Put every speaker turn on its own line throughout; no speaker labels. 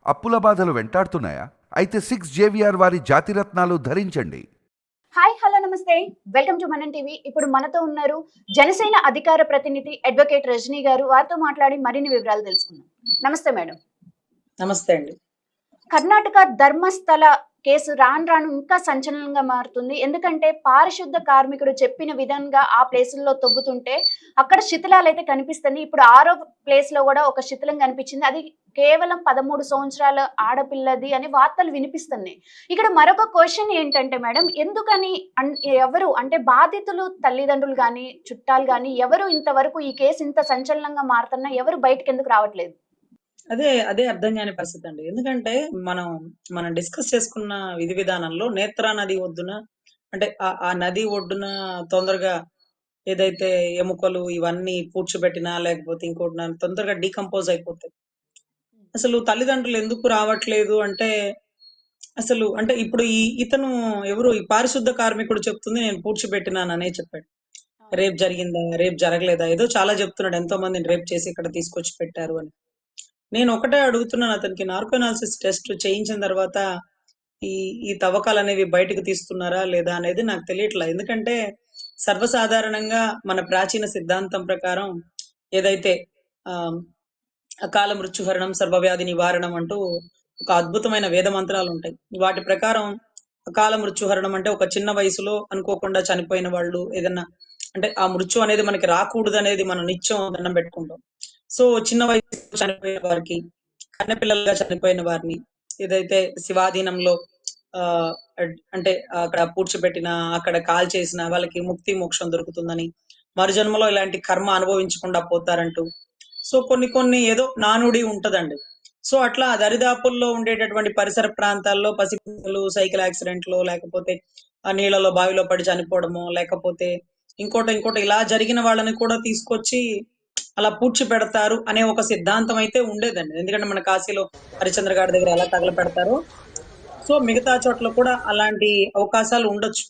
అప్పుల బాధలు వెంటాడుతున్నాయా? అయితే 6 JVR వారి జాతిరత్నాలు ధరించండి.
హాయ్ హలో నమస్తే వెల్కమ్ టు మనం టీవీ. ఇప్పుడు మనతో ఉన్నారు జనసేన అధికార ప్రతినిధి అడ్వకేట్ రజనీ గారు. వారితో మాట్లాడి మరిన్ని వివరాలు తెలుసుకుందాం. నమస్తే మేడం.
నమస్తే అండి.
కర్ణాటక ధర్మస్థల కేసు రాను రాను ఇంకా సంచలనంగా మారుతుంది. ఎందుకంటే పారిశుద్ధ కార్మికుడు చెప్పిన విధంగా ఆ ప్లేసుల్లో తవ్వుతుంటే అక్కడ శిథిలాలు అయితే కనిపిస్తుంది. ఇప్పుడు ఆరో ప్లేస్ లో కూడా ఒక శిథిలం కనిపించింది. అది కేవలం 13 సంవత్సరాల ఆడపిల్లది అని వార్తలు వినిపిస్తున్నాయి. ఇక్కడ మరొక క్వశ్చన్ ఏంటంటే మేడం, ఎందుకని ఎవరు అంటే బాధితులు తల్లిదండ్రులు కానీ చుట్టాలు కానీ ఎవరు ఇంతవరకు ఈ కేసు ఇంత సంచలనంగా మారుతున్నా ఎవరు బయటకు ఎందుకు రావట్లేదు?
అదే అర్థం కాని పరిస్థితి అండి. ఎందుకంటే మనం మనం డిస్కస్ చేసుకున్న విధి విధానంలో నేత్రా నది ఒడ్డున అంటే ఆ నది ఒడ్డున తొందరగా ఏదైతే ఎముకలు ఇవన్నీ పూడ్చిపెట్టినా లేకపోతే ఇంకోటి తొందరగా డీకంపోజ్ అయిపోతాయి. అసలు తల్లిదండ్రులు ఎందుకు రావట్లేదు అంటే అసలు అంటే ఇప్పుడు ఇతను ఎవరు ఈ పారిశుద్ధ కార్మికుడు చెప్తుంది నేను పూడ్చిపెట్టినాననే చెప్పాడు. రేప్ జరిగిందా? రేప్ జరగలేదా? ఏదో చాలా చెప్తున్నాడు. ఎంతో మందిని రేప్ చేసి ఇక్కడ తీసుకొచ్చి పెట్టారు అని. నేను ఒకటే అడుగుతున్నాను అతనికి నార్కో అనాలిసిస్ టెస్ట్ చేయించిన తర్వాత ఈ ఈ తవ్వకాలనేవి బయటకు తీస్తున్నారా లేదా అనేది నాకు తెలియట్లా. ఎందుకంటే సర్వసాధారణంగా మన ప్రాచీన సిద్ధాంతం ప్రకారం ఏదైతే ఆహ్, అకాల మృత్యుహరణం, సర్వవ్యాధి నివారణం అంటూ ఒక అద్భుతమైన వేద మంత్రాలుంటాయి. వాటి ప్రకారం అకాల మృత్యుహరణం అంటే ఒక చిన్న వయసులో అనుకోకుండా చనిపోయిన వాళ్ళు ఏదన్నా అంటే ఆ మృత్యు అనేది మనకి రాకూడదనేది మనం నిత్యం దండం పెట్టుకుంటాం. సో చిన్న వయసులో చనిపోయిన వారికి, కన్నెపిల్లలుగా చనిపోయిన వారిని ఏదైతే శివాధీనంలో అంటే అక్కడ పూడ్చిపెట్టిన, అక్కడ కాల్చేసిన వాళ్ళకి ముక్తి మోక్షం దొరుకుతుందని, మరుజన్మలో ఇలాంటి కర్మ అనుభవించకుండా పోతారంటూ సో కొన్ని కొన్ని ఏదో నానుడి ఉంటదండి. సో అట్లా దరిదాపుల్లో ఉండేటటువంటి పరిసర ప్రాంతాల్లో పసిపిల్లలు సైకిల్ యాక్సిడెంట్‌లో లేకపోతే ఆ నీళ్ళలో బావిలో పడి చనిపోవడమో, లేకపోతే ఇంకోటి ఇలా జరిగిన వాళ్ళని కూడా తీసుకొచ్చి అలా పూడ్చిపెడతారు అనే ఒక సిద్ధాంతం అయితే ఉండేదండి. ఎందుకంటే మన కాశీలో హరిశ్చంద్ర గారి దగ్గర ఎలా తగలపెడతారో, సో మిగతా చోట్ల కూడా అలాంటి అవకాశాలు ఉండొచ్చు.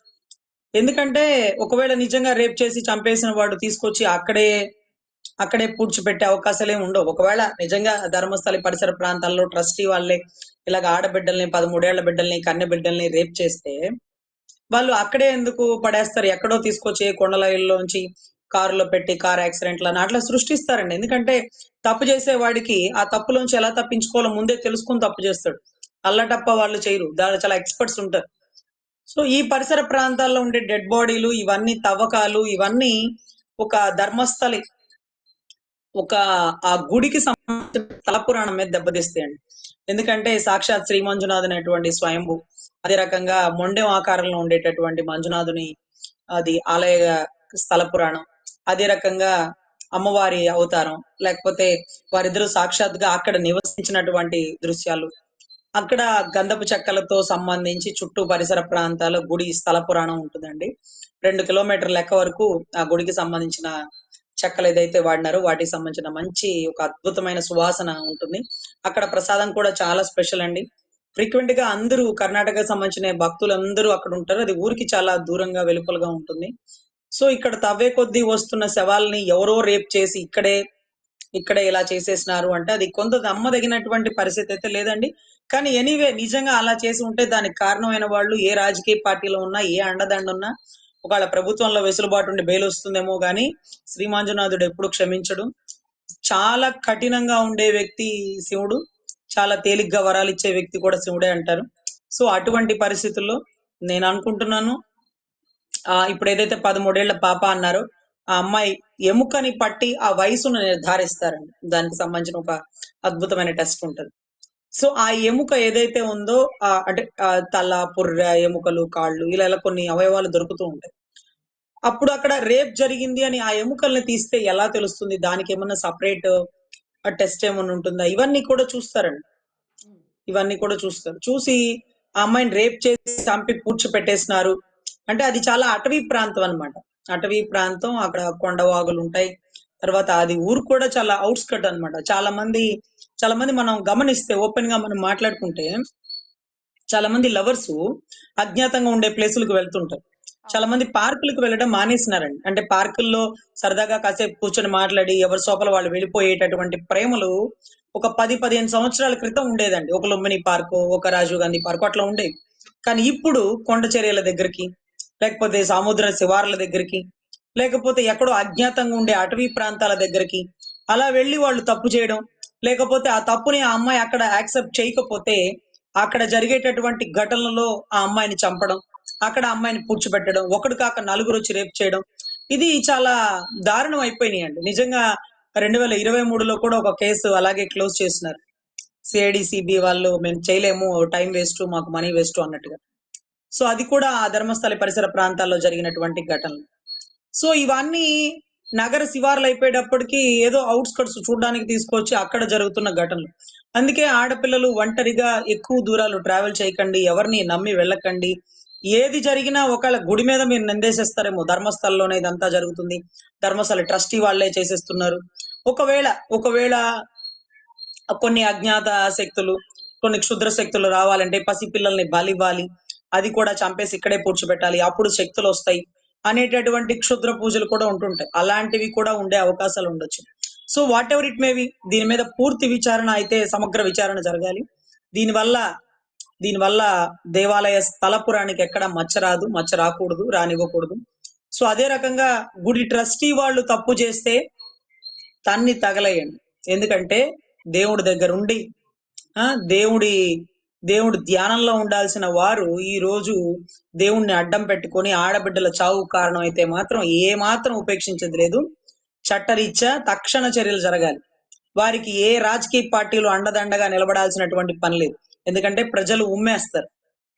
ఎందుకంటే ఒకవేళ నిజంగా రేప్ చేసి చంపేసిన వాడు తీసుకొచ్చి అక్కడే పూడ్చిపెట్టే అవకాశాలేమి ఉండవు. ఒకవేళ నిజంగా ధర్మస్థలి పరిసర ప్రాంతాల్లో ట్రస్టీ వాళ్ళే ఇలాగ ఆడబిడ్డల్ని, 13 ఏళ్ల బిడ్డల్ని, కన్నె బిడ్డల్ని రేప్ చేస్తే, వాళ్ళు అక్కడే ఎందుకు పడేస్తారు? ఎక్కడో తీసుకొచ్చి కొండలలోంచి కారులో పెట్టి కార్ యాక్సిడెంట్‌లని అట్లా సృష్టిస్తారండి. ఎందుకంటే తప్పు చేసేవాడికి ఆ తప్పులోంచి ఎలా తప్పించుకోవాలో ముందే తెలుసుకొని తప్పు చేస్తాడు. అల్లటప్ప వాళ్ళు చేయరు. దాంట్లో చాలా ఎక్స్‌పర్ట్స్ ఉంటారు. సో ఈ పరిసర ప్రాంతాల్లో ఉండే డెడ్ బాడీలు ఇవన్నీ తవ్వకాలు ఇవన్నీ ఒక ధర్మస్థలి ఒక ఆ గుడికి సంబంధించిన స్థల పురాణం మీద దెబ్బతీస్తాయండి. ఎందుకంటే సాక్షాత్ శ్రీ మంజునాథ్ అనేటువంటి స్వయంభూ, అదే రకంగా మొండెం ఆకారంలో ఉండేటటువంటి మంజునాథుని అది ఆలయ స్థల పురాణం, అదే రకంగా అమ్మవారి అవతారం, లేకపోతే వారిద్దరూ సాక్షాత్‌గా అక్కడ నివసించినటువంటి దృశ్యాలు, అక్కడ గంధపు చెక్కలతో సంబంధించి చుట్టూ పరిసర ప్రాంతాల గుడి స్థల పురాణం ఉంటుందండి. 2 కిలోమీటర్ల లెక్క వరకు ఆ గుడికి సంబంధించిన చెక్కలు ఏదైతే వాడినారో వాటికి సంబంధించిన మంచి ఒక అద్భుతమైన సువాసన ఉంటుంది. అక్కడ ప్రసాదం కూడా చాలా స్పెషల్ అండి. ఫ్రీక్వెంట్ గా అందరూ కర్ణాటకకు సంబంధించిన భక్తులందరూ అక్కడ ఉంటారు. అది ఊరికి చాలా దూరంగా వెలుపలగా ఉంటుంది. సో ఇక్కడ తవ్వే కొద్దీ వస్తున్న శవాల్ని ఎవరో రేప్ చేసి ఇక్కడే ఇలా చేసేసినారు అంటే అది కొంత నమ్మదగినటువంటి పరిస్థితి అయితే లేదండి. కానీ ఎనీవే నిజంగా అలా చేసి ఉంటే దానికి కారణమైన వాళ్ళు ఏ రాజకీయ పార్టీలో ఉన్నా, ఏ అండదండ ఉన్నా, ఒకవేళ ప్రభుత్వంలో వెసులుబాటు ఉండి బెయిల్ వస్తుందేమో గానీ శ్రీ మంజునాథుడు ఎప్పుడు క్షమించడు. చాలా కఠినంగా ఉండే వ్యక్తి శివుడు. చాలా తేలిగ్గా వరాలిచ్చే వ్యక్తి కూడా శివుడే అంటారు. సో అటువంటి పరిస్థితుల్లో నేను అనుకుంటున్నాను ఇప్పుడు ఏదైతే 13 ఏళ్ల పాప అన్నారో ఆ అమ్మాయి ఎముకని పట్టి ఆ వయసును నిర్ధారిస్తారండి. దానికి సంబంధించిన ఒక అద్భుతమైన టెస్ట్ ఉంటది. సో ఆ ఎముక ఏదైతే ఉందో అంటే తల, పుర్రె, ఎముకలు, కాళ్ళు ఇలా కొన్ని అవయవాలు దొరుకుతూ ఉంటాయి. అప్పుడు అక్కడ రేప్ జరిగింది అని ఆ ఎముకల్ని తీస్తే ఎలా తెలుస్తుంది? దానికేమన్నా సెపరేట్ టెస్ట్ ఏమన్నా ఉంటుందా? ఇవన్నీ కూడా చూస్తారండి. ఇవన్నీ కూడా చూస్తారు. చూసి ఆ అమ్మాయిని రేప్ చేసి చంపి పూడ్చిపెట్టేసినారు అంటే అది చాలా అటవీ ప్రాంతం అన్నమాట. అటవీ ప్రాంతం, అక్కడ కొండవాగులుంటాయి. తర్వాత అది ఊరు కూడా చాలా ఔట్‌స్కర్ట్ అన్నమాట. చాలా మంది మనం గమనిస్తే ఓపెన్‌గా మనం మాట్లాడుకుంటే చాలా మంది లవర్సు అజ్ఞాతంగా ఉండే ప్లేసులకు వెళ్తుంటారు. చాలా మంది పార్కులకు వెళ్ళడం మానేసినారండి. అంటే పార్కుల్లో సరదాగా కాసేపు కూర్చొని మాట్లాడి ఎవరి సోపల వాళ్ళు వెళ్ళిపోయేటటువంటి ప్రేమలు ఒక 10-15 సంవత్సరాల క్రితం ఉండేదండి. ఒక లుంబిని పార్కో, ఒక రాజీవ్ గాంధీ పార్కో అట్లా ఉండేవి. కానీ ఇప్పుడు కొండ చర్యల దగ్గరికి, లేకపోతే సముద్ర శివార్ల దగ్గరికి, లేకపోతే ఎక్కడో అజ్ఞాతంగా ఉండే అటవీ ప్రాంతాల దగ్గరికి అలా వెళ్లి వాళ్ళు తప్పు చేయడం, లేకపోతే ఆ తప్పుని ఆ అమ్మాయి అక్కడ యాక్సెప్ట్ చేయకపోతే అక్కడ జరిగేటటువంటి ఘటనలలో ఆ అమ్మాయిని చంపడం, అక్కడ ఆ అమ్మాయిని పూడ్చిపెట్టడం, ఒకడు కాక నలుగురొచ్చి రేప్ చేయడం. ఇది చాలా దారుణం అయిపోయినాయండి. నిజంగా 2023లో కూడా ఒక కేసు అలాగే క్లోజ్ చేసినారు. సిఐడి, వాళ్ళు మేము చేయలేము, టైం వేస్ట్, మాకు మనీ వేస్ట్ అన్నట్టుగా. సో అది కూడా ఆ ధర్మస్థలి పరిసర ప్రాంతాల్లో జరిగినటువంటి ఘటనలు. సో ఇవన్నీ నగర శివార్లు అయిపోయేటప్పటికి ఏదో ఔట్‌స్కర్ట్స్ చూడ్డానికి తీసుకొచ్చి అక్కడ జరుగుతున్న ఘటనలు. అందుకే ఆడపిల్లలు ఒంటరిగా ఎక్కువ దూరాలు ట్రావెల్ చేయకండి. ఎవరిని నమ్మి వెళ్ళకండి. ఏది జరిగినా ఒకవేళ గుడి మీద మీరు నిందేసేస్తారేమో. ధర్మస్థలంలోనే ఇదంతా జరుగుతుంది. ధర్మస్థల ట్రస్టీ వాళ్ళే చేసేస్తున్నారు. ఒకవేళ ఒకవేళ కొన్ని అజ్ఞాత శక్తులు, కొన్ని క్షుద్ర శక్తులు రావాలంటే పసిపిల్లల్ని బలివ్వాలి. అది కూడా చంపేసి ఇక్కడే పూడ్చిపెట్టాలి. అప్పుడు శక్తులొస్తాయి అనేటటువంటి క్షుద్ర పూజలు కూడా ఉంటుంటాయి. అలాంటివి కూడా ఉండే అవకాశాలు ఉండొచ్చు. So whatever it may be, దీని మీద పూర్తి విచారణ అయితే సమగ్ర విచారణ జరగాలి. దీనివల్ల దీనివల్ల దేవాలయ స్థల పురాణానికి ఎక్కడ మచ్చ రాదు. మచ్చ రాకూడదు. రానివ్వకూడదు. సో అదే రకంగా గుడి ట్రస్టీ వాళ్ళు తప్పు చేస్తే తన్ని తగలేయండి. ఎందుకంటే దేవుడి దగ్గరుండి ఆ దేవుడి దేవుడి ధ్యానంలో ఉండాల్సిన వారు ఈ రోజు దేవుణ్ణి అడ్డం పెట్టుకొని ఆడబిడ్డల చావుకు కారణమైతే మాత్రం ఏ మాత్రం ఉపేక్షించేది లేదు. చట్టరీత్యా తక్షణ చర్యలు జరగాలి. వారికి ఏ రాజకీయ పార్టీలు అండదండగా నిలబడాల్సినటువంటి పని లేదు. ఎందుకంటే ప్రజలు ఉమ్మేస్తారు.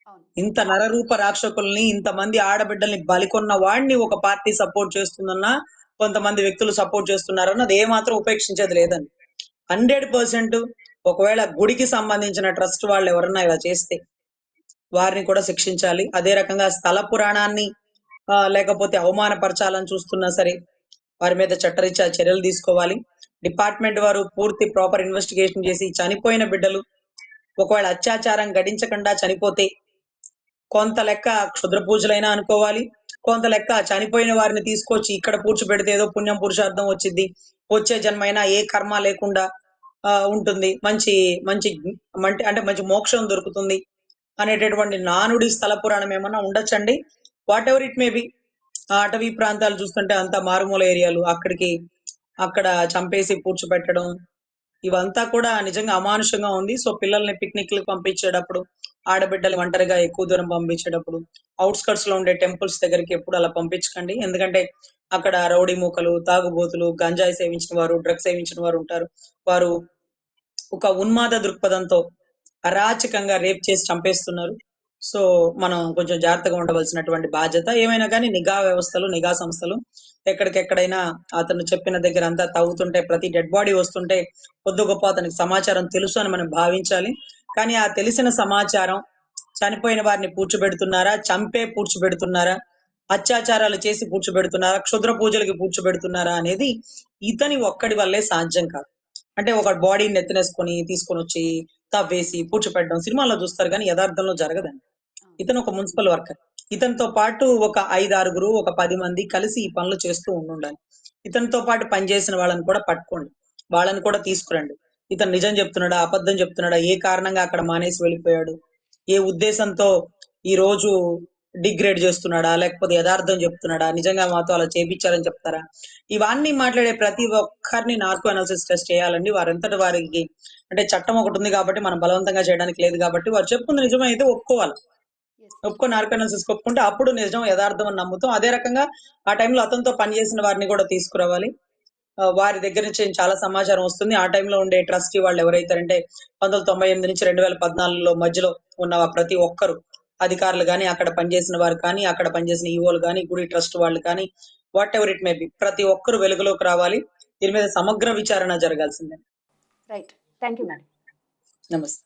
అవును.
ఇంత నరరూప రాక్షకుల్ని, ఇంతమంది ఆడబిడ్డల్ని బలికొన్న వాడిని ఒక పార్టీ సపోర్ట్ చేస్తుందన్నా, కొంతమంది వ్యక్తులు సపోర్ట్ చేస్తున్నారన్నది ఏమాత్రం ఉపేక్షించేది లేదండి. 100% ఒకవేళ గుడికి సంబంధించిన ట్రస్ట్ వాళ్ళు ఎవరన్నా ఇలా చేస్తే వారిని కూడా శిక్షించాలి. అదే రకంగా స్థల పురాణాన్ని లేకపోతే అవమానపరచాలని చూస్తున్నా సరే వారి మీద చట్టరీత్యా చర్యలు తీసుకోవాలి. డిపార్ట్మెంట్ వారు పూర్తి ప్రాపర్ ఇన్వెస్టిగేషన్ చేసి చనిపోయిన బిడ్డలు ఒకవేళ అత్యాచారం గడించకుండా చనిపోతే కొంత లెక్క క్షుద్ర పూజలైనా అనుకోవాలి. కొంత లెక్క చనిపోయిన వారిని తీసుకొచ్చి ఇక్కడ పూడ్చిపెడితే ఏదో పుణ్యం పురుషార్థం వచ్చిద్ది. వచ్చే జన్మైనా ఏ కర్మ లేకుండా ఉంటుంది. మంచి మంచి అంటే మంచి మోక్షం దొరుకుతుంది అనేటటువంటి నానుడి స్థల పురాణం ఏమన్నా ఉండొచ్చండి. What ever it may be. ఆ అటవీ ప్రాంతాలు చూస్తుంటే అంతా మారుమూల ఏరియాలు. అక్కడ చంపేసి పూడ్చిపెట్టడం ఇవంతా కూడా నిజంగా అమానుషంగా ఉంది. సో పిల్లల్ని పిక్నిక్‌లకి పంపించేటప్పుడు, ఆడబిడ్డల్ని ఒంటరిగా ఎక్కువ దూరం పంపించేటప్పుడు, ఔట్‌స్కర్ట్స్‌లో ఉండే టెంపుల్స్ దగ్గరికి ఎప్పుడు అలా పంపించకండి. ఎందుకంటే అక్కడ రౌడీ మూకలు, తాగుబోతులు, గంజాయి సేవించిన వారు, డ్రగ్స్ సేవించిన వారు ఉంటారు. వారు ఒక ఉన్మాద దృక్పథంతో అరాచకంగా రేప్ చేసి చంపేస్తున్నారు. సో మనం కొంచెం జాగ్రత్తగా ఉండవలసినటువంటి బాధ్యత. ఏమైనా గానీ నిఘా వ్యవస్థలు, నిఘా సంస్థలు ఎక్కడికెక్కడైనా అతను చెప్పిన దగ్గర అంతా తవ్వుతుంటే ప్రతి డెడ్ బాడీ వస్తుంటే కొద్దో గొప్ప అతనికి సమాచారం తెలుసు అని మనం భావించాలి. కానీ ఆ తెలిసిన సమాచారం చనిపోయిన వారిని పూడ్చిపెడుతున్నారా? చంపే పూడ్చిపెడుతున్నారా? అత్యాచారాలు చేసి పూడ్చిపెడుతున్నారా? క్షుద్ర పూజలకి పూడ్చిపెడుతున్నారా? అనేది ఇతని ఒక్కడి వల్లే సాధ్యం కాదు. అంటే ఒక బాడీని నెత్తినేసుకొని తీసుకొనొచ్చి తవ్వేసి పూడ్చిపెట్టడం సినిమాల్లో చూస్తారు గానీ యథార్థంలో జరగదండి.
అవును.
ఇతను ఒక మున్సిపల్ వర్కర్. ఇతనితో పాటు ఒక 5, 6 ఒక 10 మంది కలిసి ఈ పనులు చేస్తూ ఉండుండాలి. ఇతనితో పాటు పనిచేసిన వాళ్ళని కూడా పట్టుకోండి. వాళ్ళని కూడా తీసుకురండి. ఇతను నిజం చెప్తున్నాడా? అబద్ధం చెప్తున్నాడా? ఏ కారణంగా అక్కడ మానేసి వెళ్ళిపోయాడు? ఏ ఉద్దేశంతో ఈ రోజు డిగ్రేడ్ చేస్తున్నాడా? లేకపోతే యథార్థం చెప్తున్నాడా? నిజంగా మాతో అలా చేపిచ్చారని చెప్తారా? ఇవన్నీ మాట్లాడే ప్రతి ఒక్కరిని నార్కో అనాలిసిస్ టెస్ట్ చేయాలండి. వారంతట వారికి అంటే చట్టం ఒకటుంది కాబట్టి మనం బలవంతంగా చేయడానికి లేదు కాబట్టి వారు చెప్తుంది నిజమైతే ఒప్పుకోవాలి.
యెస్.
ఒప్పుకొని నార్కో అనాలిసిస్‌కి ఒప్పుకుంటే అప్పుడు నిజం యథార్థం అని నమ్ముతాం. అదే రకంగా ఆ టైంలో అతనితో పనిచేసిన వారిని కూడా తీసుకురావాలి. వారి దగ్గర నుంచి చాలా సమాచారం వస్తుంది. ఆ టైంలో ఉండే ట్రస్టీ వాళ్ళు ఎవరైతారంటే 1998 నుంచి 2014లో మధ్యలో ఉన్న ప్రతి ఒక్కరు అధికారులు గాని, అక్కడ పనిచేసిన వారు కానీ, అక్కడ పనిచేసిన ఈవోలు గాని, గుడి ట్రస్ట్ వాళ్ళు కానీ, what ever it may be ప్రతి ఒక్కరు వెలుగులోకి రావాలి. దీని మీద సమగ్ర విచారణ జరగాల్సిందే.
రైట్. Thank you madam.
నమస్తే.